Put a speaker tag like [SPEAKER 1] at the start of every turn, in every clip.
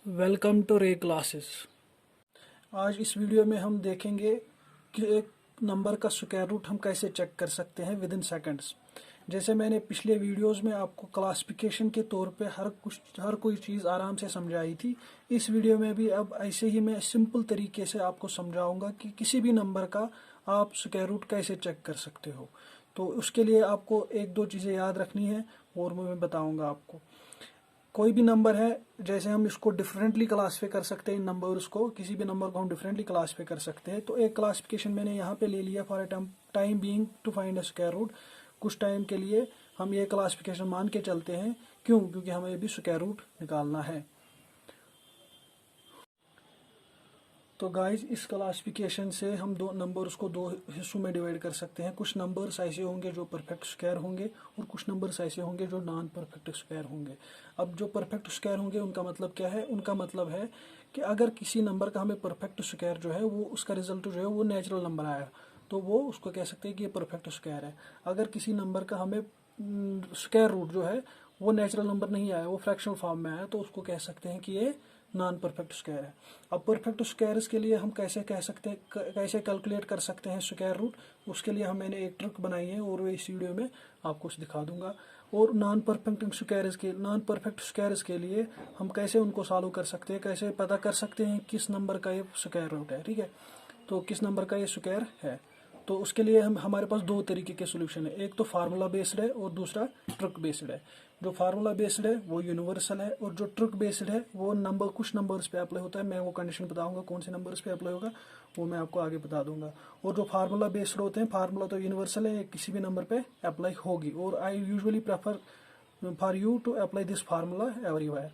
[SPEAKER 1] Welcome to रे classes. आज इस वीडियो में हम देखेंगे कि एक नंबर का स्क्वायर रूट हम कैसे चेक कर सकते हैं विद इन सेकंड्स। जैसे मैंने पिछले वीडियोस में आपको क्लासिफिकेशन के तौर पे हर कोई चीज़ आराम से समझाई थी। इस वीडियो में भी अब ऐसे ही मैं सिंपल तरीके से आपको समझाऊंगा कि किसी भी नंबर का आप स्क्वायर रूट कैसे चेक कर सकते हो। तो उसके लिए आपको एक दो चीज़ें याद रखनी है और मैं बताऊँगा आपको। कोई भी नंबर है, जैसे हम इसको डिफरेंटली क्लासीफाई कर सकते हैं। इन नंबर्स को, किसी भी नंबर को हम डिफरेंटली क्लासीफाई कर सकते हैं। तो एक क्लासिफिकेशन मैंने यहाँ पे ले लिया for time being to find a square root. कुछ टाइम के लिए हम ये क्लासिफिकेशन मान के चलते हैं। क्यों? क्योंकि हमें भी स्क्वायर रूट निकालना है। तो गाइज, इस क्लासिफिकेशन से हम दो नंबर्स को दो हिस्सों में डिवाइड कर सकते हैं। कुछ नंबर्स ऐसे होंगे जो परफेक्ट स्क्वायर होंगे और कुछ नंबर्स ऐसे होंगे जो नॉन परफेक्ट स्क्वायर होंगे। अब जो परफेक्ट स्क्वायर होंगे उनका मतलब क्या है? उनका मतलब है कि अगर किसी नंबर का हमें परफेक्ट स्क्वायर जो है वो उसका रिजल्ट जो है वो नेचुरल नंबर आया तो वो उसको कह सकते हैं कि ये परफेक्ट स्क्वायर है। अगर किसी नंबर का हमें स्क्वायर रूट जो है वो नेचुरल नंबर नहीं आया, वो फ्रैक्शनल फॉर्म में आया, तो उसको कह सकते हैं कि ये नॉन परफेक्ट स्क्वायर है। अब परफेक्ट स्क्वायर्स के लिए हम कैसे कह सकते हैं, कैसे कैलकुलेट कर सकते हैं स्क्वायर रूट, उसके लिए मैंने एक ट्रिक बनाई है और वो इस वीडियो में आपको दिखा दूंगा। और नॉन परफेक्ट स्क्वायर्स के लिए हम कैसे उनको सॉल्व कर सकते हैं, कैसे पता कर सकते हैं किस नंबर का ये स्क्वायर रूट है। ठीक है, तो किस नंबर का ये स्क्वायर है। तो उसके लिए हमारे पास दो तरीके के सोल्यूशन है। एक तो फार्मूला बेस्ड है और दूसरा ट्रिक बेस्ड है। जो फार्मूला बेस्ड है वो यूनिवर्सल है और जो ट्रिक बेस्ड है वो कुछ नंबर्स पे अप्लाई होता है। मैं वो कंडीशन बताऊंगा कौन से नंबर्स पे अप्लाई होगा, वो मैं आपको आगे बता दूंगा। और जो फार्मूला बेस्ड होते हैं, फार्मूला तो यूनिवर्सल है, किसी भी नंबर पे अप्लाई होगी। और I usually prefer for you to apply this formula everywhere.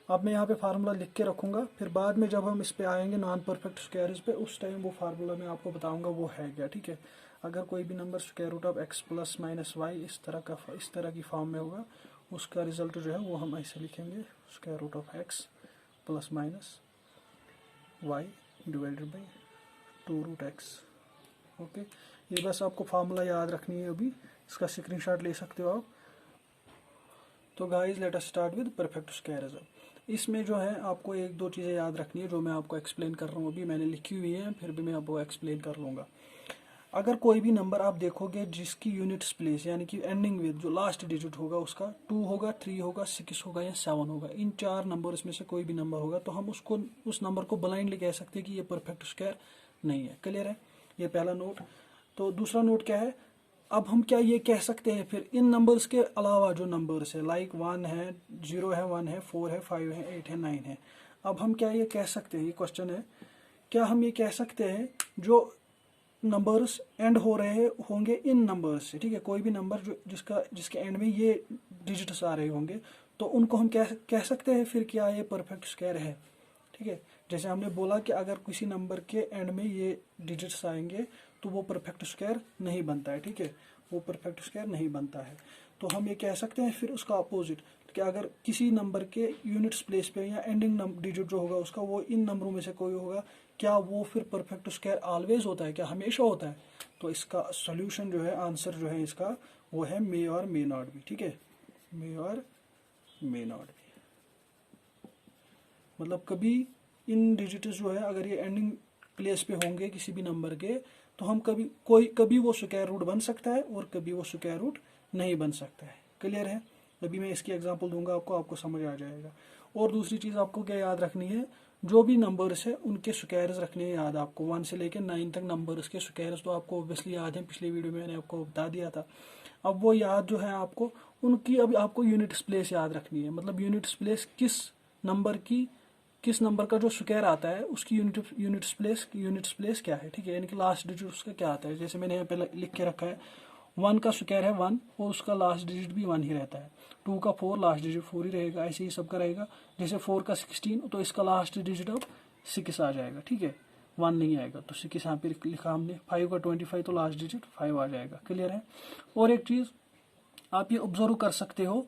[SPEAKER 1] अब मैं यहाँ पे फार्मूला लिख के रखूंगा, फिर बाद में जब हम इस पे आएंगे नॉन परफेक्ट स्क्वायर्स पे, उस टाइम वो फार्मूला मैं आपको बताऊंगा वो है क्या। ठीक है, अगर कोई भी number square root of x plus minus y इस तरह की फॉर्म में होगा, उसका रिजल्ट जो है वो हम ऐसे लिखेंगे, square root of x plus minus y divided by 2√x। Okay, ये बस आपको फार्मूला याद रखनी है। अभी इसका स्क्रीनशॉट ले सकते हो आप। तो guys, let us start with perfect squares. इसमें जो है आपको एक दो चीज़ें याद रखनी है जो मैं आपको एक्सप्लेन कर रहा हूँ। अभी मैंने लिखी हुई है, फिर भी मैं आपको एक्सप्लेन कर लूँगा। अगर कोई भी नंबर आप देखोगे जिसकी यूनिट्स प्लेस यानी कि एंडिंग विद जो लास्ट डिजिट होगा उसका 2 होगा, 3 होगा, 6 होगा या 7 होगा, इन चार नंबर्स में से कोई भी नंबर होगा, तो हम उस नंबर को ब्लाइंडली कह सकते हैं कि ये परफेक्ट स्क्वायर नहीं है। क्लियर है? ये पहला नोट। तो दूसरा नोट क्या है? अब हम क्या ये कह सकते हैं फिर इन नंबर्स के अलावा जो नंबर्स है, लाइक 1 है, 0 है, 1 है, 4 है, 5 है, 8 है, 9 है, अब हम क्या ये कह सकते हैं, ये क्वेश्चन है, क्या हम ये कह सकते हैं जो नंबर्स एंड हो रहे होंगे इन नंबर्स से, ठीक है, कोई भी नंबर जो जिसके एंड में ये डिजिट्स आ रहे होंगे, तो उनको हम कह सकते हैं फिर क्या ये परफेक्ट स्क्वायर है। ठीक है, जैसे हमने बोला कि अगर किसी नंबर के एंड में ये डिजिट्स आएंगे तो वो परफेक्ट स्क्वायर नहीं बनता है। ठीक है, वो परफेक्ट स्क्वायर नहीं बनता है। तो हम ये कह सकते हैं फिर उसका अपोजिट, कि अगर किसी नंबर के यूनिट्स प्लेस पे या एंडिंग डिजिट जो होगा उसका वो इन नंबरों में से कोई होगा, क्या वो फिर परफेक्ट स्क्वायर ऑलवेज होता है, क्या हमेशा होता है? तो इसका सोल्यूशन जो है, आंसर जो है इसका, वो है मे और मे नॉट बी। ठीक है, मे और मे नॉट बी, मतलब कभी इन डिजिट्स जो है अगर ये एंडिंग प्लेस पे होंगे किसी भी नंबर के, तो हम कभी वो स्क्वायर रूट बन सकता है और कभी वो स्क्वायर रूट नहीं बन सकता है। क्लियर है? अभी मैं इसकी एग्जांपल दूंगा आपको समझ आ जाएगा। और दूसरी चीज़ आपको क्या याद रखनी है, जो भी नंबर्स है उनके स्क्वायर्स रखने हैं याद आपको। 1 से लेकर 9 तक नंबर्स के स्क्वायर्स तो आपको ऑब्वियसली याद है, पिछले वीडियो में मैंने आपको बता दिया था। अब वो याद जो है आपको, उनकी अब आपको यूनिट्स प्लेस याद रखनी है। मतलब यूनिट्स प्लेस किस नंबर का जो स्क्वायर आता है उसकी यूनिट्स प्लेस क्या है। ठीक है, यानी कि लास्ट डिजिट उसका क्या आता है। जैसे मैंने यहाँ पे लिख के रखा है, 1 का स्क्वायर है 1 और उसका लास्ट डिजिट भी 1 ही रहता है। 2 का 4, लास्ट डिजिट 4 ही रहेगा। ऐसे ही सबका रहेगा। जैसे 4 का 16 तो इसका लास्ट डिजिट अब 6 आ जाएगा। ठीक है, 1 नहीं आएगा, तो 6 यहाँ पे लिखा हमने। 5 का 25 तो लास्ट डिजिट 5 आ जाएगा। क्लियर है? और एक चीज आप ये ऑब्जर्व कर सकते हो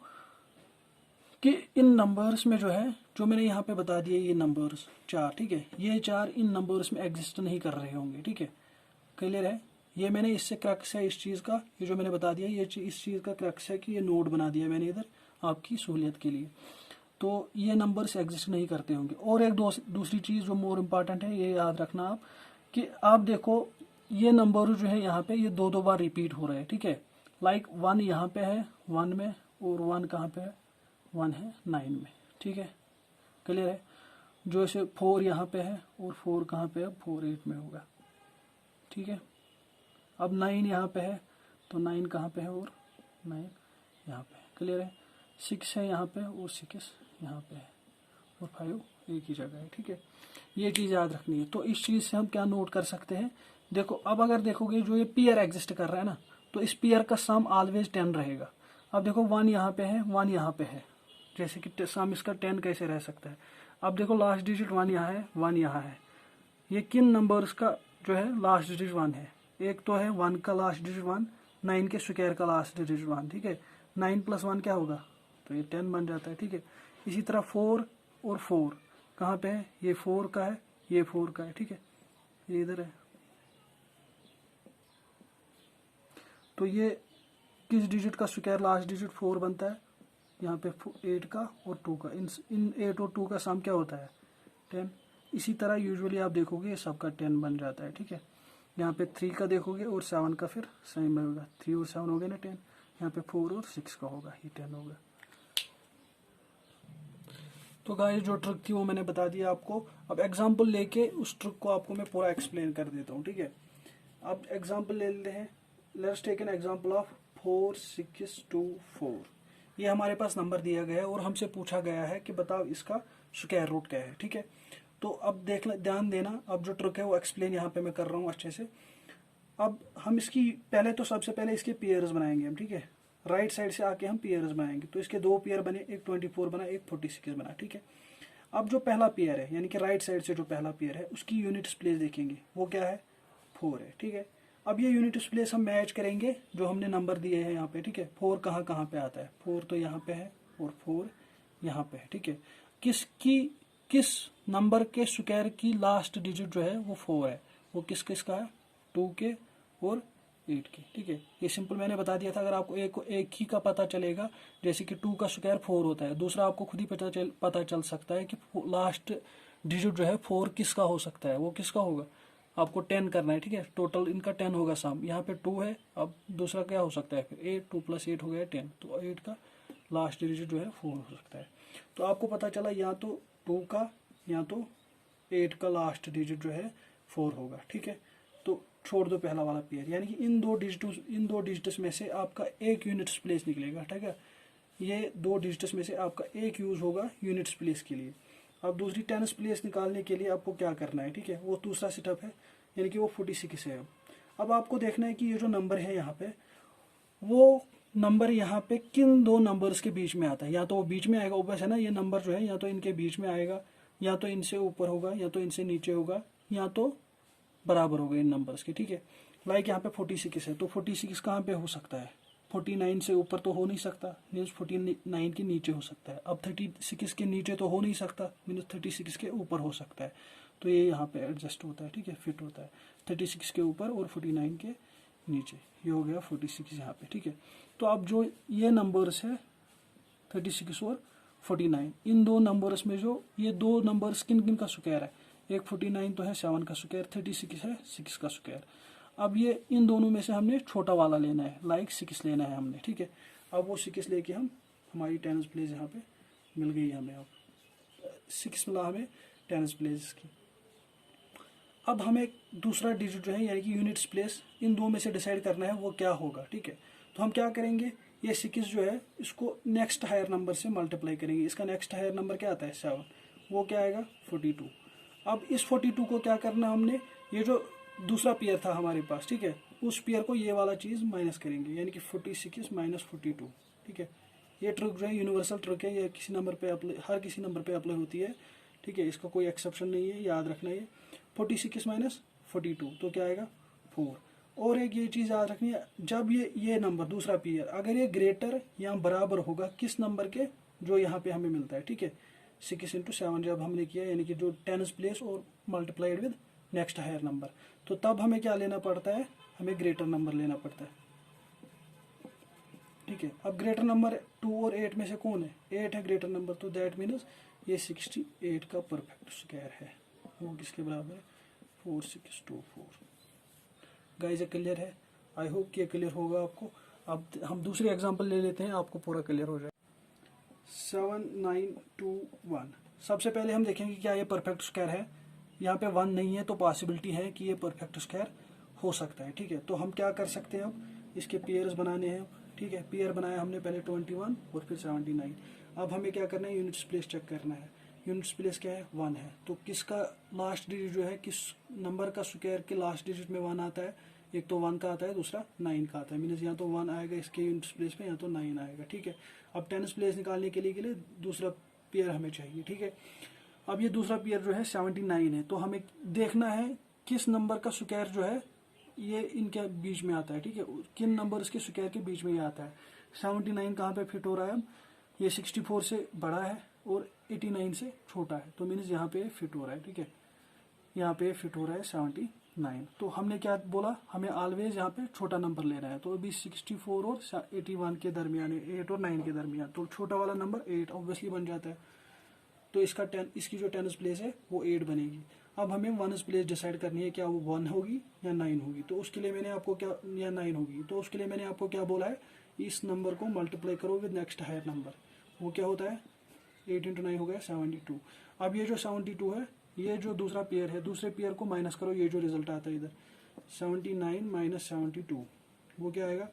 [SPEAKER 1] कि इन नंबर्स में जो है, जो मैंने यहाँ पे बता दिया ये नंबर्स 4, ठीक है, ये 4 इन नंबर्स में एग्जिस्ट नहीं कर रहे होंगे। ठीक है, क्लियर है? ये मैंने इससे क्रक्स है इस चीज़ का, ये जो मैंने बता दिया ये इस चीज़ का क्रक्स है कि ये नोट बना दिया मैंने इधर आपकी सहूलियत के लिए। तो ये नंबर्स एग्जिस्ट नहीं करते होंगे। और एक दूसरी चीज़ जो मोर इम्पॉर्टेंट है, ये याद रखना आप, कि आप देखो ये नंबर जो है यहाँ पे ये दो दो बार रिपीट हो रहे हैं, ठीक है। लाइक 1 यहाँ पे है 1 में, और 1 कहाँ पे है, 1 है 9 में, ठीक है, क्लियर है। जो ऐसे 4 यहाँ पे है और 4 कहाँ पे है, 4 8 में होगा, ठीक है। अब 9 यहाँ पे है तो 9 कहाँ पे है, और 9 यहाँ पे है, क्लियर है। 6 है यहाँ पे और 6 यहाँ पे है, और 5 एक ही जगह है, ठीक है। ये चीज़ याद रखनी है। तो इस चीज़ से हम क्या नोट कर सकते हैं, देखो अब अगर देखोगे जो ये पेयर एग्जिस्ट कर रहा है ना, तो इस पेयर का सम ऑलवेज 10 रहेगा। अब देखो 1 यहाँ पे है 1 यहाँ पे है, जैसे कि सम इसका 10 कैसे रह सकता है। अब देखो लास्ट डिजिट 1 यहाँ है 1 यहाँ है, ये किन नंबर्स का जो है लास्ट डिजिट 1 है। एक तो है 1 का लास्ट डिजिट 1, 9 के स्क्वायर का लास्ट डिजिट 1, ठीक है। 9 + 1 क्या होगा, तो ये 10 बन जाता है, ठीक है। इसी तरह 4 और 4 कहाँ पे है, ये 4 का है ये 4 का है, ठीक है, ये इधर है। तो ये किस डिजिट का स्क्वायर लास्ट डिजिट 4 बनता है, यहाँ पे 8 का और 2 का, इन 8 और 2 का सम क्या होता है 10। इसी तरह यूजुअली आप देखोगे ये सबका 10 बन जाता है, ठीक है। यहाँ पे 3 का देखोगे और 7 का फिर सेम होगा, 3 और 7 हो गए ना 10। यहाँ पे 4 और 6 का होगा, ये 10 होगा। तो गाइस जो ट्रिक थी वो मैंने बता दिया आपको। अब एग्जाम्पल लेके उस ट्रिक को आपको मैं पूरा एक्सप्लेन कर देता हूँ, ठीक है। अब एग्जाम्पल ले लेते हैं, let's take an example of 4 6 2 4। ये हमारे पास नंबर दिया गया है और हमसे पूछा गया है कि बताओ इसका स्क्वायर रूट क्या है, ठीक है। तो अब देख ध्यान देना, अब जो ट्रिक है वो एक्सप्लेन यहाँ पे मैं कर रहा हूँ अच्छे से। अब हम इसकी पहले तो सबसे पहले इसके पेयर्स बनाएंगे हम, ठीक है। राइट साइड से आके हम पेयर्स बनाएंगे, तो इसके 2 पेयर बने, एक 24 बना एक 46 बना, ठीक है। अब जो पहला पेयर है यानी कि राइट साइड से जो पहला पेयर है उसकी यूनिट प्लेस देखेंगे, वो क्या है 4 है, ठीक है। अब ये यूनिट प्लेस हम मैच करेंगे जो हमने नंबर दिए हैं यहाँ पे, ठीक है। 4 कहाँ कहाँ पे आता है, 4 तो यहाँ पे है और 4 यहाँ पे है, ठीक है। किस नंबर के स्क्वायर की लास्ट डिजिट जो है वो 4 है, वो किस किस का है, 2 के और 8 के, ठीक है। ये सिंपल मैंने बता दिया था। अगर आपको एक ही का पता चलेगा, जैसे कि 2 का स्क्वायर 4 होता है, दूसरा आपको खुद ही पता चल सकता है कि लास्ट डिजिट जो है 4 किसका हो सकता है, वो किसका होगा। आपको 10 करना है, ठीक है। टोटल इनका 10 होगा सम, यहाँ पे 2 है, अब दूसरा क्या हो सकता है फिर 8, 2 + 8 हो गया 10, तो 8 का लास्ट डिजिट जो है 4 हो सकता है। तो आपको पता चला या तो 2 का या तो 8 का लास्ट डिजिट जो है 4 होगा, ठीक है। तो छोड़ दो पहला वाला पेयर, यानी कि इन दो डिजिट्स में से आपका एक यूनिट्स प्लेस निकलेगा, ठीक है। ये 2 डिजिट्स में से आपका एक यूज होगा यूनिट्स प्लेस के लिए। अब दूसरी टेंस प्लेस निकालने के लिए आपको क्या करना है, ठीक है, वो दूसरा सेटअप है, यानी कि वो 46 है। अब आपको देखना है कि ये जो नंबर है यहाँ पे, वो नंबर यहाँ पे किन 2 नंबर्स के बीच में आता है। या तो वो बीच में आएगा, ऊपर है ना, ये नंबर जो है या तो इनके बीच में आएगा, या तो इनसे ऊपर होगा, या तो इनसे नीचे होगा, या तो बराबर होगा इन नंबर्स के, ठीक है। लाइक यहाँ पे 46 है, तो 46 कहाँ पे हो सकता है, 49 से ऊपर तो हो नहीं सकता, मीन्स 49 के नीचे हो सकता है। अब 36 के नीचे तो हो नहीं सकता, मीन्स 36 के ऊपर हो सकता है। तो ये यहाँ पे एडजस्ट होता है, ठीक है, फिट होता है 36 के ऊपर और 49 के नीचे, ये हो गया 46 यहाँ पे, ठीक है। तो अब जो ये नंबर्स है 36 और 49, इन 2 नंबर्स में जो ये 2 नंबर्स किन किन का स्क्वायर है, एक 49 तो है 7 का स्क्वायर, 36 है 6 का स्क्वायर। अब ये इन दोनों में से हमने छोटा वाला लेना है, लाइक 6 लेना है हमने, ठीक है। अब वो 6 लेके हम, हमारी टेंस प्लेस यहाँ पे मिल गई हमें, अब 6 मिला हमें टेंस प्लेस की। अब हमें दूसरा डिजिट जो है यानी कि यूनिट्स प्लेस इन 2 में से डिसाइड करना है वो क्या होगा, ठीक है। तो हम क्या करेंगे, ये 6 जो है इसको नेक्स्ट हायर नंबर से मल्टीप्लाई करेंगे। इसका नेक्स्ट हायर नंबर क्या आता है 7, वो क्या आएगा 42। अब इस 42 को क्या करना हमने, ये जो दूसरा पेयर था हमारे पास, ठीक है, उस पेयर को ये वाला चीज़ माइनस करेंगे, यानी कि 46 - 42, ठीक है। ये ट्रिक जो है यूनिवर्सल ट्रिक है, ये किसी नंबर पे अप्लाई, हर किसी नंबर पे अप्लाई होती है, ठीक है। इसका कोई एक्सेप्शन नहीं है, याद रखना ये 46 - 42 तो क्या आएगा 4। और एक ये चीज़ याद रखनी है, जब ये नंबर दूसरा पेयर अगर ये ग्रेटर या बराबर होगा किस नंबर के, जो यहाँ पे हमें मिलता है, ठीक है, 6 × 7 जब हमने किया, यानी कि जो टेंस प्लेस और multiplied with next higher number, तो तब हमें क्या लेना पड़ता है, हमें ग्रेटर नंबर लेना पड़ता है, ठीक ठीक है। अब ग्रेटर नंबर 2 और 8 में से कौन है? 8 है ग्रेटर नंबर, तो दैट मीन्स ये 68 का परफेक्ट स्क्वायर है। वो किसके बराबर है? 4624। गाइस ये क्लियर है? आई होप कि ये क्लियर होगा आपको। अब हम दूसरी एग्जांपल ले लेते हैं, आपको पूरा क्लियर हो जाए। 7921। सबसे पहले हम देखेंगे क्या ये परफेक्ट स्क्वायर है। यहाँ पे 1 नहीं है तो पॉसिबिलिटी है कि ये परफेक्ट स्क्वायर हो सकता है, ठीक है। तो हम क्या कर सकते हैं, अब इसके पेयर्स बनाने हैं, ठीक है। पेयर बनाया हमने पहले 21 और फिर 79। अब हमें क्या करना है, यूनिट्स प्लेस चेक करना है। यूनिट्स प्लेस क्या है? 1 है, तो किसका लास्ट डिजिट जो है, किस नंबर का स्क्वायर के लास्ट डिजिट में 1 आता है? एक तो 1 का आता है, दूसरा 9 का आता है। मीन्स यहाँ तो 1 आएगा इसके यूनिट्स प्लेस पे, यहाँ तो 9 आएगा, ठीक है। अब टेंस प्लेस निकालने के लिए दूसरा पेयर हमें चाहिए, ठीक है। अब ये दूसरा पेयर जो है 79 है, तो हमें देखना है किस नंबर का स्क्वायर जो है ये इनके बीच में आता है, ठीक है। किन नंबर्स के स्क्वायर के बीच में ये आता है। 79 कहाँ पे फिट हो रहा है? ये 64 से बड़ा है और 89 से छोटा है, तो मीन्स यहाँ पे फिट हो रहा है, ठीक है। यहाँ पे फिट हो रहा है 79। तो हमने क्या बोला, हमें ऑलवेज यहाँ पे छोटा नंबर लेना है। तो अभी 64 और 81 के दरमियान है, 8 और 9 के दरमियान, तो छोटा वाला नंबर 8 ऑब्वियसली बन जाता है। तो इसकी जो टेंस प्लेस है वो 8 बनेगी। अब हमें वनस प्लेस डिसाइड करनी है, क्या वो 1 होगी या 9 होगी। तो उसके लिए मैंने आपको क्या, या 9 होगी, तो उसके लिए मैंने आपको क्या बोला है, इस नंबर को मल्टीप्लाई करो विद नेक्स्ट हायर नंबर। वो क्या होता है? 8 × 9 हो गया 72। अब ये जो 72 है, ये जो दूसरा पेयर है, दूसरे पेयर को माइनस करो, ये जो रिजल्ट आता है इधर 79 - 72, वो क्या आएगा?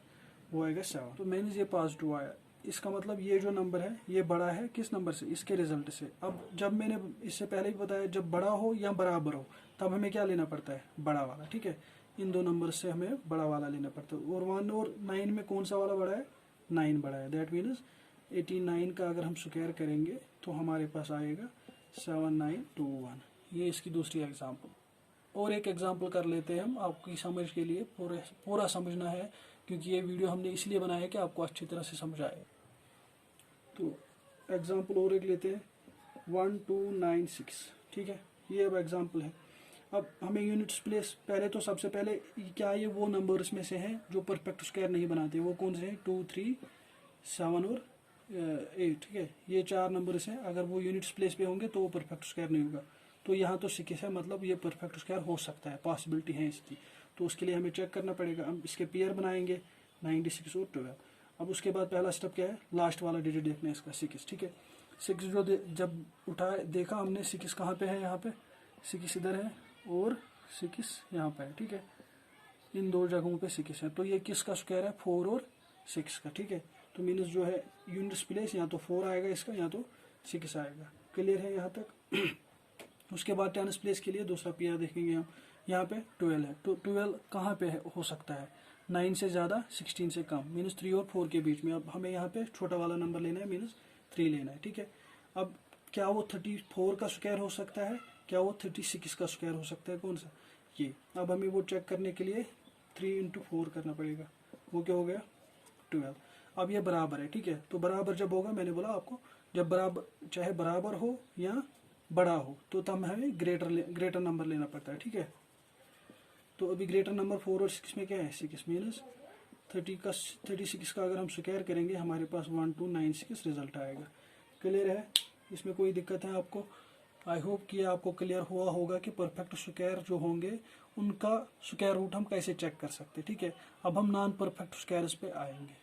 [SPEAKER 1] वो आएगा 7। तो मैंने ये पॉजिटिव आया, इसका मतलब ये जो नंबर है ये बड़ा है किस नंबर से? इसके रिजल्ट से। अब जब मैंने इससे पहले भी बताया, जब बड़ा हो या बराबर हो तब हमें क्या लेना पड़ता है? बड़ा वाला, ठीक है। इन दो नंबर से हमें बड़ा वाला लेना पड़ता है। और 1 और 9 में कौन सा वाला बड़ा है? 9 बड़ा है। दैट मीन्स 89 का अगर हम स्क्वायर करेंगे तो हमारे पास आएगा 7921। ये इसकी दूसरी एग्जाम्पल। और एक एग्जाम्पल कर लेते हैं हम, आपकी समझ के लिए। पूरा समझना है, क्योंकि ये वीडियो हमने इसलिए बनाया है कि आपको अच्छी तरह से समझ आए। तो एग्जाम्पल और एक लेते हैं, 1296, ठीक है। ये अब एग्जाम्पल है। अब हमें यूनिट्स प्लेस, पहले तो सबसे पहले क्या ये वो नंबर्स में से हैं जो परफेक्ट स्क्वायर नहीं बनाते? वो कौन से हैं? 2, 3, 7 और 8, ठीक है। ये 4 नंबर्स हैं, अगर वो यूनिट्स प्लेस पे होंगे तो वो परफेक्ट स्क्वायर नहीं होगा। तो यहाँ तो 6 है, मतलब ये परफेक्ट स्क्वायर हो सकता है, पॉसिबिलिटी है इसकी। तो उसके लिए हमें चेक करना पड़ेगा। हम इसके पेयर बनाएंगे 96 और 12। अब उसके बाद पहला स्टेप क्या है? लास्ट वाला डिजिट देखना है इसका, 6, ठीक है। 6 जो जब उठाए देखा हमने, 6 कहाँ पे है? यहाँ पे 6 इधर है और 6 यहाँ पे है, ठीक है। इन दो जगहों पे 6 है, तो ये किसका स्क्वायर है? 4 और 6 का, ठीक है। तो मीन्स जो है यूनिट्स प्लेस, यहाँ तो 4 आएगा इसका, यहाँ तो 6 आएगा। क्लियर है यहाँ तक? उसके बाद टेंस प्लेस के लिए दूसरा पेयर देखेंगे हम। यहाँ पे 12 है, तो 12 कहाँ पे है? हो सकता है 9 से ज़्यादा, 16 से कम, मीन्स 3 और 4 के बीच में। अब हमें यहाँ पे छोटा वाला नंबर लेना है, मीन्स 3 लेना है, ठीक है। अब क्या वो 34 का स्क्वायर हो सकता है? क्या वो 36 का स्क्वायर हो सकता है? कौन सा? ये। अब हमें वो चेक करने के लिए 3 × 4 करना पड़ेगा। वो क्या हो गया? 12। अब ये बराबर है, ठीक है। तो बराबर जब होगा, मैंने बोला आपको, जब बराबर, चाहे बराबर हो या बड़ा हो, तो तब हमें ग्रेटर नंबर लेना पड़ता है, ठीक है। तो अभी ग्रेटर नंबर 4 और 6 में क्या है? 6 मीनस 36 का अगर हम स्क्वायर करेंगे हमारे पास 1296 रिजल्ट आएगा। क्लियर है? इसमें कोई दिक्कत है आपको? आई होप कि आपको क्लियर हुआ होगा कि परफेक्ट स्क्वायर जो होंगे उनका स्क्वायर रूट हम कैसे चेक कर सकते हैं, ठीक है। अब हम नॉन परफेक्ट स्क्वायर्स पे आएंगे।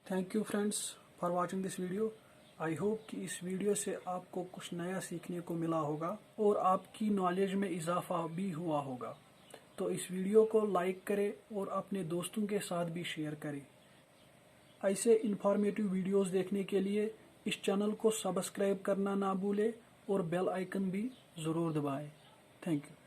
[SPEAKER 1] Thank you friends for watching this video. I hope कि इस वीडियो से आपको कुछ नया सीखने को मिला होगा और आपकी नॉलेज में इजाफा भी हुआ होगा। तो इस वीडियो को लाइक करें और अपने दोस्तों के साथ भी शेयर करें। ऐसे इन्फॉर्मेटिव वीडियोस देखने के लिए इस चैनल को सब्सक्राइब करना ना भूलें और बेल आइकन भी ज़रूर दबाएं। Thank you.